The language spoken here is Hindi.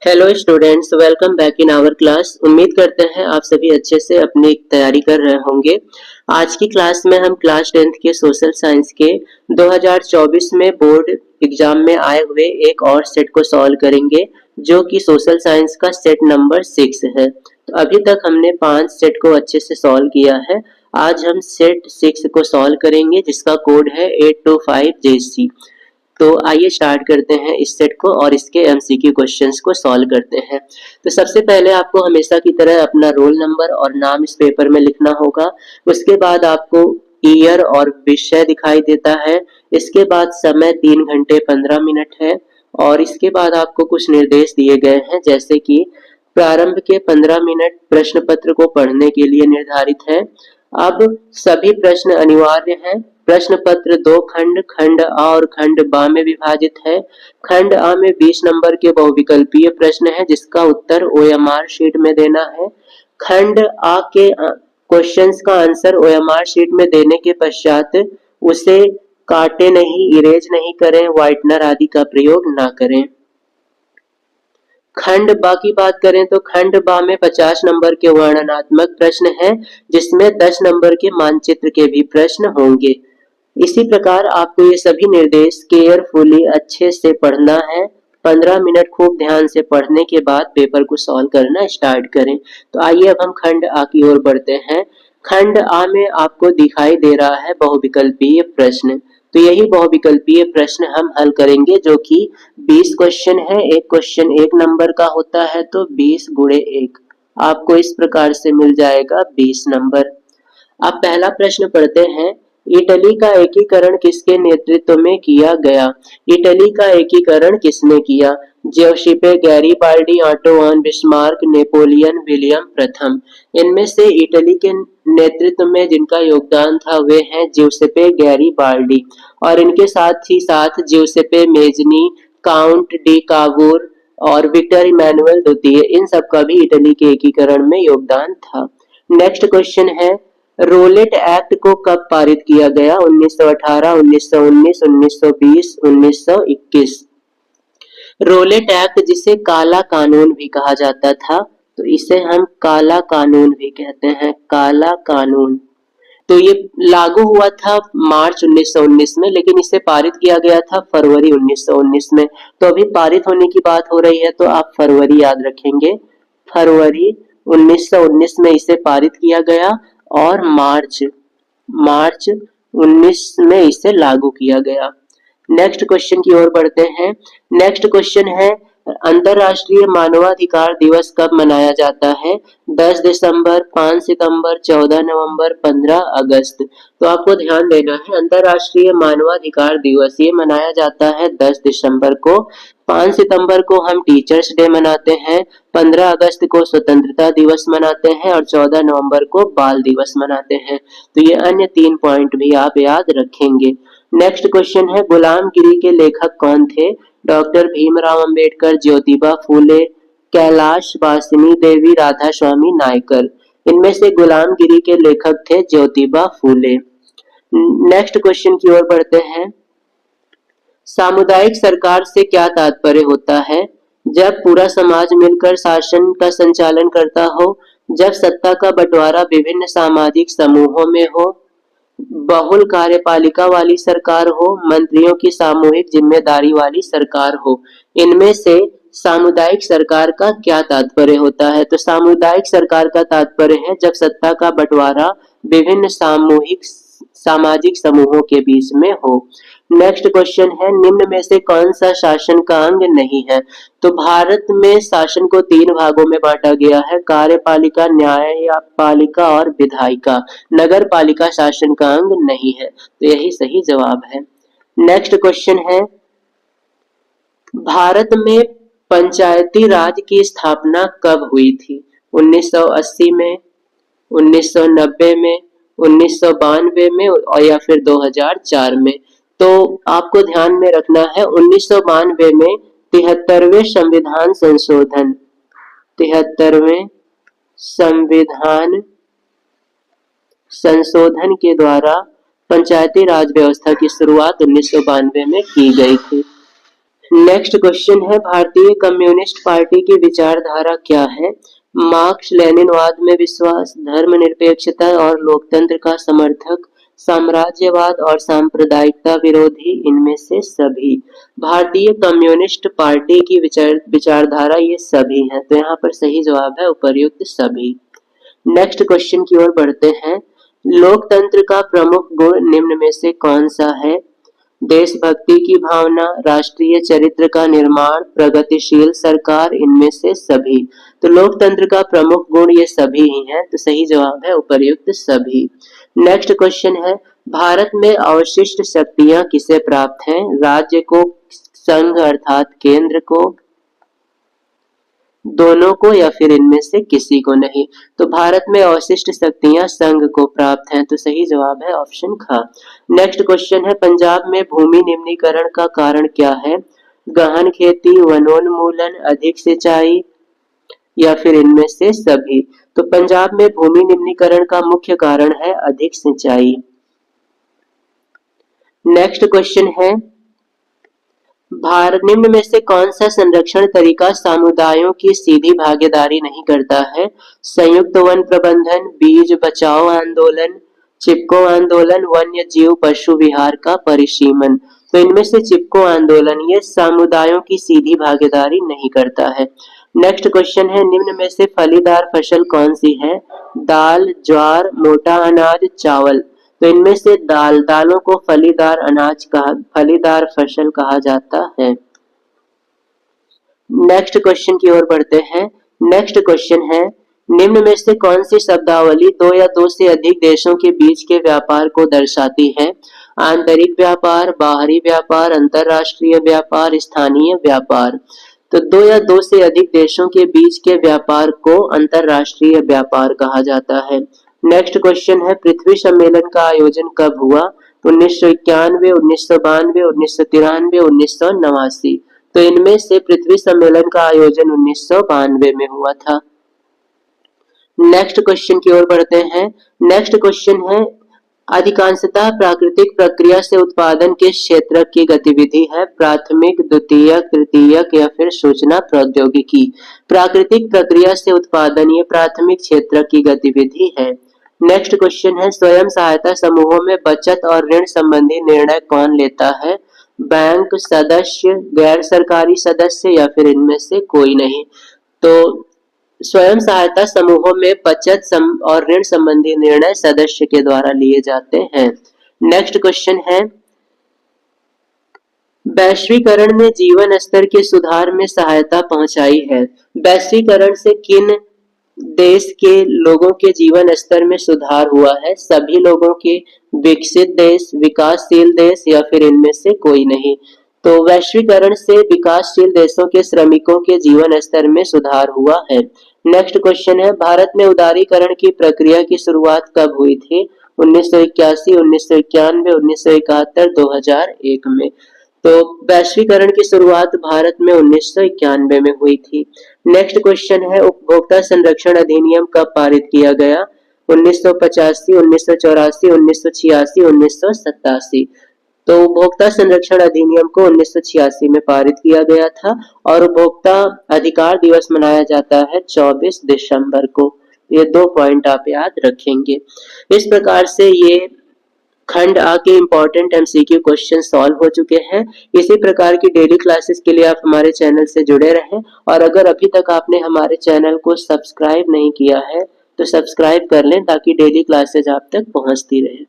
Hello students, welcome back in our class. उम्मीद करते हैं आप सभी अच्छे से अपनी तैयारी कर रहे होंगे। आज की क्लास में हम क्लास 10th के सोशल साइंस के 2024 में बोर्ड एग्जाम में आए हुए एक और सेट को सॉल्व करेंगे, जो कि सोशल साइंस का सेट नंबर 6 है। तो अभी तक हमने 5 सेट को अच्छे से सॉल्व किया है। आज हम सेट 6 को सॉल्व करेंगे, जिसका कोड है 825JC। तो आइए स्टार्ट करते हैं इस सेट को और इसके एमसीक्यू क्वेश्चंस को सॉल्व करते हैं। तो सबसे पहले आपको हमेशा की तरह अपना रोल नंबर और नाम इस पेपर में लिखना होगा। उसके बाद आपको ईयर और विषय दिखाई देता है। इसके बाद समय 3 घंटे 15 मिनट है और इसके बाद आपको कुछ निर्देश दिए गए हैं, जैसे कि प्रारंभ के 15 मिनट प्रश्न पत्र को पढ़ने के लिए निर्धारित है। अब सभी प्रश्न अनिवार्य हैं। प्रश्न पत्र 2 खंड, खंड आ और खंड बा में विभाजित है। खंड आ में 20 नंबर के बहुविकल्पीय प्रश्न है, जिसका उत्तर ओएमआर शीट में देना है। खंड आ के क्वेश्चंस का आंसर ओएमआर शीट में देने के पश्चात उसे काटे नहीं, इरेज नहीं करें, व्हाइटनर आदि का प्रयोग ना करें। खंड बा की बात करें तो खंड बा में 50 नंबर के वर्णनात्मक प्रश्न हैं, जिसमें 10 नंबर के मानचित्र के भी प्रश्न होंगे। इसी प्रकार आपको ये सभी निर्देश केयरफुली अच्छे से पढ़ना है। 15 मिनट खूब ध्यान से पढ़ने के बाद पेपर को सॉल्व करना स्टार्ट करें। तो आइए अब हम खंड आ की ओर बढ़ते हैं। खंड आ में आपको दिखाई दे रहा है बहुविकल्पीय प्रश्न। तो यही बहुविकल्पीय प्रश्न हम हल करेंगे, जो कि 20 क्वेश्चन है। एक क्वेश्चन 1 नंबर का होता है, तो 20 गुणे 1 आपको इस प्रकार से मिल जाएगा 20 नंबर। अब पहला प्रश्न पढ़ते हैं। इटली का एकीकरण किसके नेतृत्व में किया गया? इटली का एकीकरण किसने किया? Giuseppe Garibaldi, Otto von Bismarck, Napoleon, William प्रथम। इनमें से इटली के नेतृत्व में जिनका योगदान था वे हैं ज्यूसेppe गैरिबाल्डी, और इनके साथ ही साथ ज्यूसेppe मेजनी, काउंट डी कावूर और विक्टर इमैनुअल द्वितीय, इन सब का भी इटली के एकीकरण में योगदान था। नेक्स्ट क्वेश्चन है, रोलेट एक्ट को कब पारित किया गया? 1918, 1919, 1920, 1921। रोलेट एक्ट, जिसे काला कानून भी कहा जाता था, तो इसे हम काला कानून भी कहते हैं, काला कानून। तो ये लागू हुआ था मार्च 1919 में, लेकिन इसे पारित किया गया था फरवरी 1919 में। तो अभी पारित होने की बात हो रही है, तो आप फरवरी याद रखेंगे। फरवरी 1919 में इसे पारित किया गया और मार्च 19 में इसे लागू किया गया। नेक्स्ट क्वेश्चन की ओर बढ़ते हैं। नेक्स्ट क्वेश्चन है, अंतरराष्ट्रीय मानवाधिकार दिवस कब मनाया जाता है? 10 दिसंबर, 5 सितंबर, 14 नवंबर, 15 अगस्त। तो आपको ध्यान देना है, अंतरराष्ट्रीय मानवाधिकार दिवस ये मनाया जाता है 10 दिसंबर को। 5 सितंबर को हम टीचर्स डे मनाते हैं, 15 अगस्त को स्वतंत्रता दिवस मनाते हैं और 14 नवंबर को बाल दिवस मनाते हैं। तो ये अन्य 3 पॉइंट भी आप याद रखेंगे। नेक्स्ट क्वेश्चन है, गुलामगिरी के लेखक कौन थे? डॉक्टर भीमराव अंबेडकर, ज्योतिबा फूले, कैलाश वासिनी देवी, राधा स्वामी नायकर। इनमें से गुलामगिरी के लेखक थे ज्योतिबा फूले। नेक्स्ट क्वेश्चन की ओर बढ़ते हैं। सामुदायिक सरकार से क्या तात्पर्य होता है? जब पूरा समाज मिलकर शासन का संचालन करता हो, जब सत्ता का बंटवारा विभिन्न सामाजिक समूहों में हो, बहुल कार्यपालिका वाली सरकार हो, मंत्रियों की सामूहिक जिम्मेदारी वाली सरकार हो। इनमें से सामुदायिक सरकार का क्या तात्पर्य होता है? तो सामुदायिक सरकार का तात्पर्य है जब सत्ता का बंटवारा विभिन्न सामूहिक सामाजिक समूहों के बीच में हो। नेक्स्ट क्वेश्चन है, निम्न में से कौन सा शासन का अंग नहीं है? तो भारत में शासन को 3 भागों में बांटा गया है, कार्यपालिका, न्यायपालिका और विधायिका। नगर पालिका शासन का अंग नहीं है, तो यही सही जवाब है। नेक्स्ट क्वेश्चन है, भारत में पंचायती राज की स्थापना कब हुई थी? 1980 में, 1990 में, 1992 में और या फिर 2004 में। तो आपको ध्यान में रखना है 1992 में 73वें संविधान संशोधन, 73वें संविधान संशोधन के द्वारा पंचायती राज व्यवस्था की शुरुआत 1992 में की गई थी। नेक्स्ट क्वेश्चन है, भारतीय कम्युनिस्ट पार्टी की विचारधारा क्या है? मार्क्स लेनिनवाद में विश्वास, धर्मनिरपेक्षता और लोकतंत्र का समर्थक, साम्राज्यवाद और सांप्रदायिकता विरोधी, इनमें से सभी। भारतीय कम्युनिस्ट पार्टी की विचारधारा ये सभी हैं, तो यहाँ पर सही जवाब है उपर्युक्त सभी। नेक्स्ट क्वेश्चन की ओर बढ़ते हैं, लोकतंत्र का प्रमुख गुण निम्न में से कौन सा है? देशभक्ति की भावना, राष्ट्रीय चरित्र का निर्माण, प्रगतिशील सरकार, इनमें से सभी। तो लोकतंत्र का प्रमुख गुण ये सभी ही हैं, तो सही जवाब है उपर्युक्त सभी। नेक्स्ट क्वेश्चन है, भारत में अवशिष्ट शक्तियां किसे प्राप्त हैं? राज्य को, संघ अर्थात केंद्र को, दोनों को, या फिर इनमें से किसी को नहीं। तो भारत में अवशिष्ट शक्तियां संघ को प्राप्त हैं, तो सही जवाब है ऑप्शन ख। नेक्स्ट क्वेश्चन है, पंजाब में भूमि निम्नीकरण का कारण क्या है? गहन खेती, वनोन्मूलन, अधिक सिंचाई, या फिर इनमें से सभी। तो पंजाब में भूमि निम्नीकरण का मुख्य कारण है अधिक सिंचाई। नेक्स्ट क्वेश्चन है, भारत निम्न में से कौन सा संरक्षण तरीका समुदायों की सीधी भागीदारी नहीं करता है? संयुक्त वन प्रबंधन, बीज बचाओ आंदोलन, चिपको आंदोलन, वन्य जीव पशु विहार का परिसीमन। तो इनमें से चिपको आंदोलन ये समुदायों की सीधी भागीदारी नहीं करता है। नेक्स्ट क्वेश्चन है, निम्न में से फलीदार फसल कौन सी है? दाल, ज्वार, मोटा अनाज, चावल। तो इनमें से दालों को फलीदार फसल कहा जाता है। नेक्स्ट क्वेश्चन की ओर बढ़ते हैं। नेक्स्ट क्वेश्चन है, निम्न में से कौन सी शब्दावली दो या दो से अधिक देशों के बीच के व्यापार को दर्शाती है? आंतरिक व्यापार, बाहरी व्यापार, अंतरराष्ट्रीय व्यापार, स्थानीय व्यापार। तो दो या दो से अधिक देशों के बीच के व्यापार को अंतरराष्ट्रीय व्यापार कहा जाता है। नेक्स्ट क्वेश्चन है, पृथ्वी सम्मेलन का आयोजन कब हुआ? 1991, 1992, 1993, 1989। तो इनमें से पृथ्वी सम्मेलन का आयोजन 1992 में हुआ था। नेक्स्ट क्वेश्चन की ओर बढ़ते हैं। नेक्स्ट क्वेश्चन है, अधिकांशतः प्राकृतिक प्रक्रिया से उत्पादन के क्षेत्र की गतिविधि है? प्राथमिक, द्वितीयक, तृतीयक, या फिर सूचना प्रौद्योगिकी। प्राकृतिक प्रक्रिया से उत्पादन ये प्राथमिक क्षेत्र की गतिविधि है। नेक्स्ट क्वेश्चन है, स्वयं सहायता समूहों में बचत और ऋण संबंधी निर्णय कौन लेता है? बैंक सदस्य, गैर सरकारी सदस्य, या फिर इनमें से कोई नहीं। तो स्वयं सहायता समूहों में बचत और ऋण संबंधी निर्णय सदस्य के द्वारा लिए जाते हैं। नेक्स्ट क्वेश्चन है, वैश्वीकरण ने जीवन स्तर के सुधार में सहायता पहुंचाई है? वैश्वीकरण से किन देश के लोगों के जीवन स्तर में सुधार हुआ है? सभी लोगों के, विकसित देश, विकासशील देश, या फिर इनमें से कोई नहीं। तो वैश्वीकरण से विकासशील देशों के श्रमिकों के जीवन स्तर में सुधार हुआ है। नेक्स्ट क्वेश्चन है, भारत में उदारीकरण की प्रक्रिया की शुरुआत कब हुई थी? 1981, 1991, 1971, 2001 में। तो वैश्वीकरण की शुरुआत भारत में 1991 में हुई थी। नेक्स्ट क्वेश्चन है, उपभोक्ता संरक्षण अधिनियम कब पारित किया गया? 1985, 1984, 1986, 1987। तो उपभोक्ता संरक्षण अधिनियम को 1986 में पारित किया गया था और उपभोक्ता अधिकार दिवस मनाया जाता है 24 दिसंबर को। ये 2 पॉइंट आप याद रखेंगे। इस प्रकार से ये खंड आ के इम्पोर्टेंट एमसीक्यू क्वेश्चन सॉल्व हो चुके हैं। इसी प्रकार की डेली क्लासेस के लिए आप हमारे चैनल से जुड़े रहें और अगर अभी तक आपने हमारे चैनल को सब्सक्राइब नहीं किया है तो सब्सक्राइब कर लें ताकि डेली क्लासेस आप तक पहुंचती रहे।